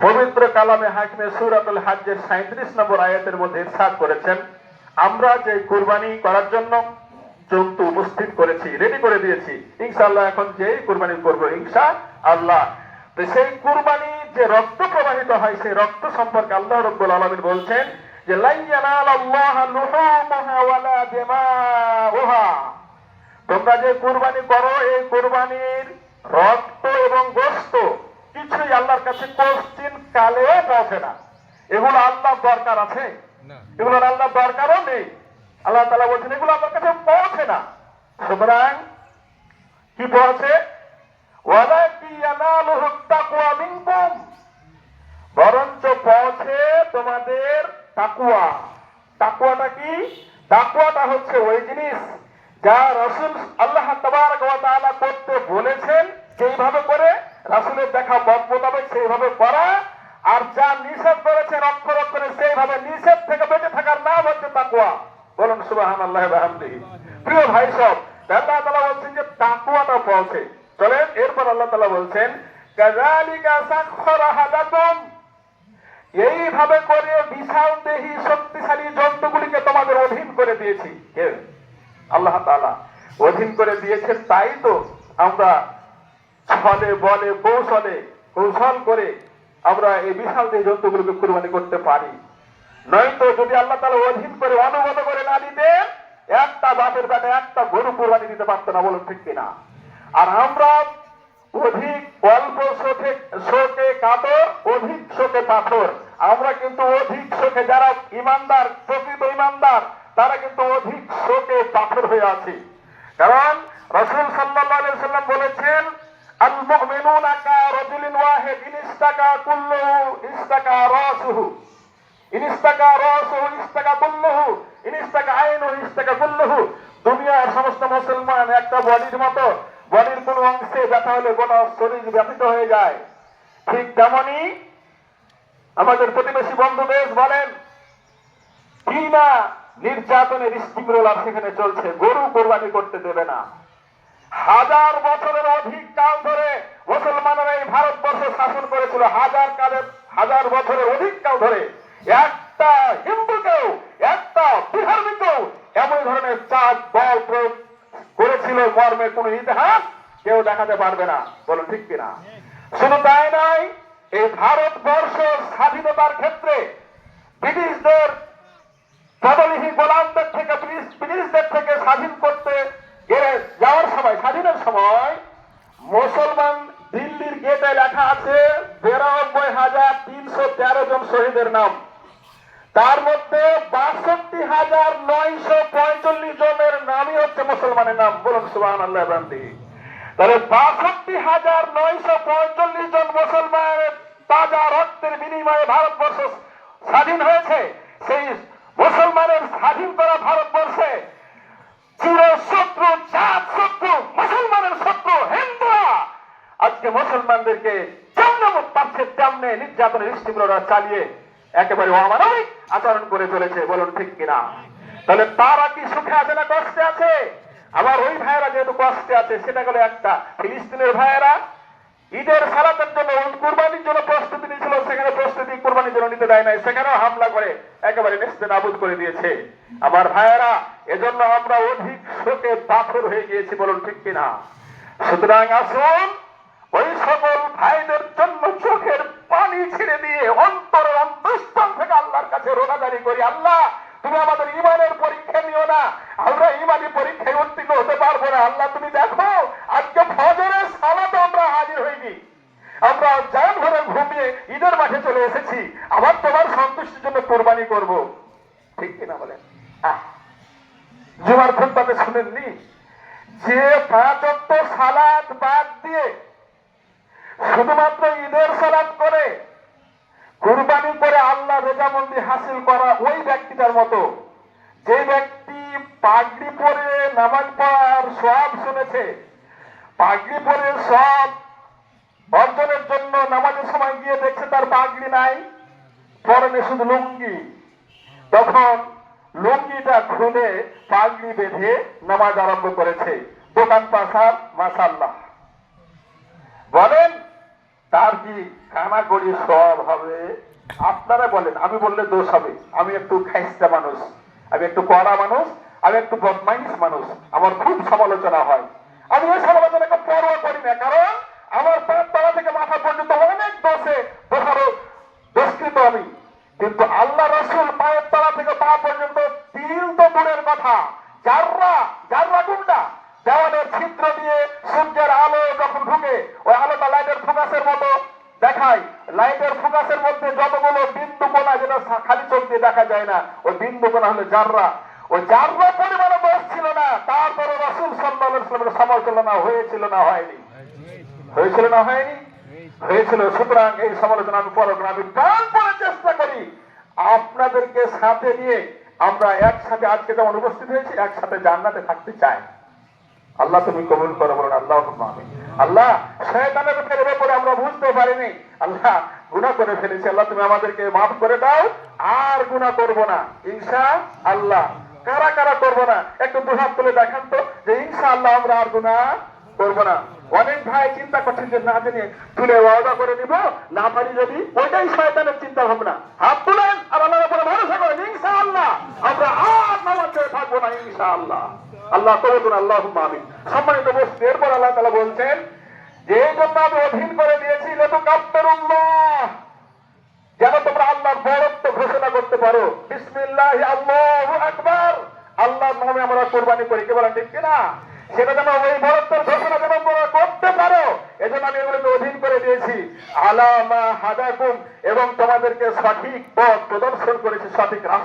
পবিত্র কালামে হাকিমে সূরাতুল হজ্জের 37 নম্বর আয়াতের মধ্যে ইরশাদ করেছেন, আমরা যে কুরবানি করার জন্য জন্তু উপস্থিত করেছি, রেডি করে দিয়েছি, ইনশাআল্লাহ এখন যে কুরবানি করব ইনশাআল্লাহ। তো সেই কুরবানি যে রক্ত প্রবাহিত হয়, সেই রক্ত সম্পর্কে আল্লাহ রাব্বুল আলামিন বলছেন যে লা ইয়ানালাল্লাহু লুহুমুহা ওয়ালা দিমাউহা, তোমরা যে কুরবানি করো এই কুরবানির রক্ত এবং গোশত কিছুই আল্লাহর কাছে কোশ্চিন কালেও পৌঁছে না। এগুলো আল্লাহ দরকার আছে? এগুলোর আল্লাহ দরকারও নেই। আল্লাহ তাআলা বলছেন এগুলো আমার কাছে পৌঁছে না। সুতরাং কি পৌঁছে? ওয়ালাকি ইয়ানালুহু তাকওয়া মিনকুম, বরঞ্চ পৌঁছে তোমাদের তাকওয়া। তাকওয়াটা কি? তাকওয়াটা হচ্ছে ওই জিনিস যা রাসূল আল্লাহ তাবারক ওয়া তাআলা করতে বলেছেন সেইভাবে করে, রাসূলের দেখা মত মোতাবেক সেইভাবে করা, আর যা নিষেধ করেছেন অক্ষর অক্ষরে সেইভাবে নিষেধ থেকে বেঁচে থাকার নাম হচ্ছে তাকওয়া। বলুন সুবহানাল্লাহ ওয়া বিহামদিহি। প্রিয় ভাই সব, আল্লাহ তাআলা বলছেন যে তাকওয়াটা পৌঁছে। চলেন এরপর আল্লাহ তাআলা বলছেন কাযালিকা সাখখারাহা লাকুম, এইভাবে করে বিশাল দেহী শক্তিশালী জন্তুগুলিকে তোমাদের অধীন করে দিয়েছি। কে? আল্লাহ তাআলা অধীন করে দিয়েছেন, তাই তো আমরা ছলে বলে কৌশল করে আমরা এই বিশাল দেহী জন্তুগুলোকে কুরবানি করতে পারি। নয়তো যদি আল্লাহ তাআলা অধীন করে অনুগত করে না দিতেন, একটা বাপের বেটা একটা গরু কুরবানি দিতে পারতো না। বলুন ঠিক কিনা? আর আমরা অধিক অল্প শোকে কাতর, অধিক শোকে পাথর। আমরা কিন্তু অধিক শোকে, যারা ইমানদার, প্রকৃত ইমানদার, তারা কিন্তু অধিক শোকে পাথর হয়ে আছে। কারণ রাসূল সাল্লাল্লাহু আলাইহি ওয়াসাল্লাম বলেছেন আল মুমিনুনা কা রাজুলিন ওয়াহিদ ইনস্তাকা কুল্লুহু ইস্তাকা রাসুহু, ইনস্তাকা রাসুহু ইস্তাকা কুল্লুহু, ইনস্তাকা আইনুহু ইস্তাকা কুল্লুহু। দুনিয়ার সমস্ত মুসলমান একটা বডির মতো, বডির কোন অংশে ব্যথা হলে গোটা শরীর ব্যথিত হয়ে যায়। ঠিক তেমনি আমাদের প্রতিবেশী বন্ধু দেশ বলেন কি না নির্যাতনের স্টিমরোলার সেখানে চলছে, গরু কোরবানি করতে দেবে না। 1000 বছরের অধিক কাল ধরে মুসলমানরা এই ভারতবর্ষ শাসন করেছিল। 1000 বছরের অধিক কাল ধরে একটা হিন্দুকেও, একটা বিহারীকেও এমন ধরনের চাপ বল প্রয়োগ করেছিল মর্মে কোন ইতিহাস কেউ দেখাতে পারবে না। বলুন ঠিক কিনা? শুধু তাই নয়, এই ভারতবর্ষ স্বাধীনতার ক্ষেত্রে ব্রিটিশদের পদবিহীন গোলামদের থেকে, ব্রিটিশদের থেকে স্বাধীন করতে যাওয়ার সময়, স্বাধীনের সময় মুসলমান দিল্লির গেটে লেখা আছে 92,313 জন শহীদের নাম। তার মধ্যে 62,945 জনের নামই হচ্ছে মুসলমানের নাম। বলুন সুবহানাল্লাহ ওয়া বিহামদিহি। তাহলে 62,945 জন মুসলমানের তাজা রক্তের বিনিময়ে ভারতবর্ষ স্বাধীন হয়েছে। সেই মুসলমানের স্বাধীন করা ভারতবর্ষে চিরশত্রু, জাত শত্রু, মুসলমানের শত্রু হিন্দুরা আজকে মুসলমানদেরকে যেমন পাচ্ছে তেমনি নির্যাতনের স্টিমরোলার চালিয়ে একেবারে অমানবিক আচরণ করে চলেছে। বলুন ঠিক কিনা? তাহলে তারা কি সুখে আছে না কষ্টে আছে? আবার ওই ভাইয়েরা যেহেতু কষ্টে আছে, সেটা গেল একটা। ফিলিস্তিনের ভাইয়েরা ঈদের সালাতের জন্য, কুরবানির জন্য প্রস্তুতি নিয়েছিল, সেখানে প্রস্তুতি কুরবানির জন্য নিতে দেয় নাই, সেখানেও হামলা করে একেবারে নেস্তেনাবুদ করে দিয়েছে। আমার ভাইয়েরা, এজন্য আমরা অধিক শোকে পাথর হয়ে গিয়েছি। বলুন ঠিক কিনা? সুতরাং আসুন ওই সকল ভাইদের জন্য চোখের পানি ছেড়ে দিয়ে অন্তরের অন্তঃস্থল থেকে আল্লাহর কাছে রোনাজারি করি, আল্লাহ তুমি আমাদের ইমানের পরীক্ষা নিও না, আমরা ইমানি পরীক্ষায় উত্তীর্ণ হতে পারবো না। আল্লাহ তুমি দেখো আজকে ফজরের সালাতে আমরা হাজির হইনি, আমরা জান ভরে ঘুমিয়ে ঈদের মাঠে চলে এসেছি, আবার তোমার সন্তুষ্টির জন্য কোরবানি করব। ঠিক কিনা বলেন? জুমার খুতবাতে শুনেননি যে 5 ওয়াক্ত সালাত বাদ দিয়ে শুধুমাত্র ঈদের সালাত করে কুরবানি করে আল্লাহ রেজামন্দি হাসিল করা ওই ব্যক্তিটার মতো, যে ব্যক্তি পাগড়ি পরে নামাজ পড়ার সওয়াব শুনেছে, পাগড়ি পরে সব অর্জনের জন্য নামাজের সময় গিয়ে দেখছে তার পাগড়ি নাই, পরনে শুধু লুঙ্গি, তখন লুঙ্গিটা খুলে পাগড়ি বেঁধে নামাজ আরম্ভ করেছে। দোকান পাশার মাশাআল্লাহ বলেন, তার কি কানাকড়ি সব হবে? আপনারা বলেন, আমি বললে দোষ হবে? আমি একটু খাইস্তা মানুষ, আমি একটু কড়া মানুষ, আমি একটু বদমাইশ মানুষ, আমার খুব সমালোচনা হয়। আমি এই সমালোচনাকে পরোয়া করি না, কারণ আমার পায়ের তলা থেকে মাথা পর্যন্ত অনেক দুষ্কৃত আমি। কিন্তু আল্লাহ রসুল পায়ের তলা থেকে পা পর্যন্ত তিল তো দূরের কথা, জাররা জাররা গুন্ডা দেওয়ালের ছিদ্র দিয়ে সূর্যের আলো যখন ঢুকে, ওই আলোটা লাইটের ফোকাসের মতো দেখায়। লাইটের ফোকাসের মধ্যে যতগুলো বিন্দু কোণা, যেটা খালি চোখ দিয়ে দেখা যায় না, ওই বিন্দু কোণা হলো জাররা। ওই জাররা পরিমাণে দোষ ছিল না, তারপরে রসুল সাল্লাল্লাহু আলাইহি ওয়াসাল্লামের সমালোচনা হয়েছিল না হয়নি? হয়েছিল না হয়নি? হয়েছিল। সুতরাং এই সমালোচনা আমি পরব না, আমি প্রাণপণে চেষ্টা করি আপনাদেরকে সাথে নিয়ে আমরা একসাথে আজকে যেমন উপস্থিত হয়েছি, একসাথে জান্নাতে থাকতে চাই। আল্লাহ তুমি কবুল করো, বলুন আল্লাহুম্মা আমিন। আল্লাহ, শয়তানের ব্যাপারে আমরা বুঝতে পারিনি, আল্লাহ গুনাহ করে ফেলেছি, আল্লাহ তুমি আমাদেরকে মাফ করে দাও, আর গুনাহ করব না ইনশাআল্লাহ। কারা কারা করব না একটু দুহাত তুলে দেখান তো, যে ইনশাআল্লাহ আমরা আর গুনাহ করব না। অনেক ভাই চিন্তা করছেন যে না জানি তুলে ওয়াদা করে নিব, না পারি যদি, ওইটাই শয়তানের চিন্তা ভাবনা। হাত তুলেন আর আল্লাহর উপরে ভরসা করেন, ইনশাআল্লাহ আমরা আর নামাজ ছেড়ে থাকবো না ইনশাআল্লাহ। আল্লাহ কবুল, আল্লাহুম্মা আমিন। সম্মানিত বস্তু, এরপর আল্লাহ তাআলা বলছেন যে এই জন্য আমি অধীন করে দিয়েছি লিতুকাব্বিরুল্লাহ, যেন তোমরা আল্লাহর বড়ত্ব ঘোষণা করতে পারো। বিসমিল্লাহি আল্লাহু আকবার, আল্লাহর নামে আমরা কুরবানি করি, কি বলেন ঠিক কিনা? সেটা যেন ওই বড়ত্বের ঘোষণা যেন তোমরা করতে পারো, এজন্য আমি এগুলোকে অধীন করে দিয়েছি। আলা মা হাদাকুম, এবং তোমাদেরকে সঠিক পথ প্রদর্শন করেছি, সঠিক রাস্তা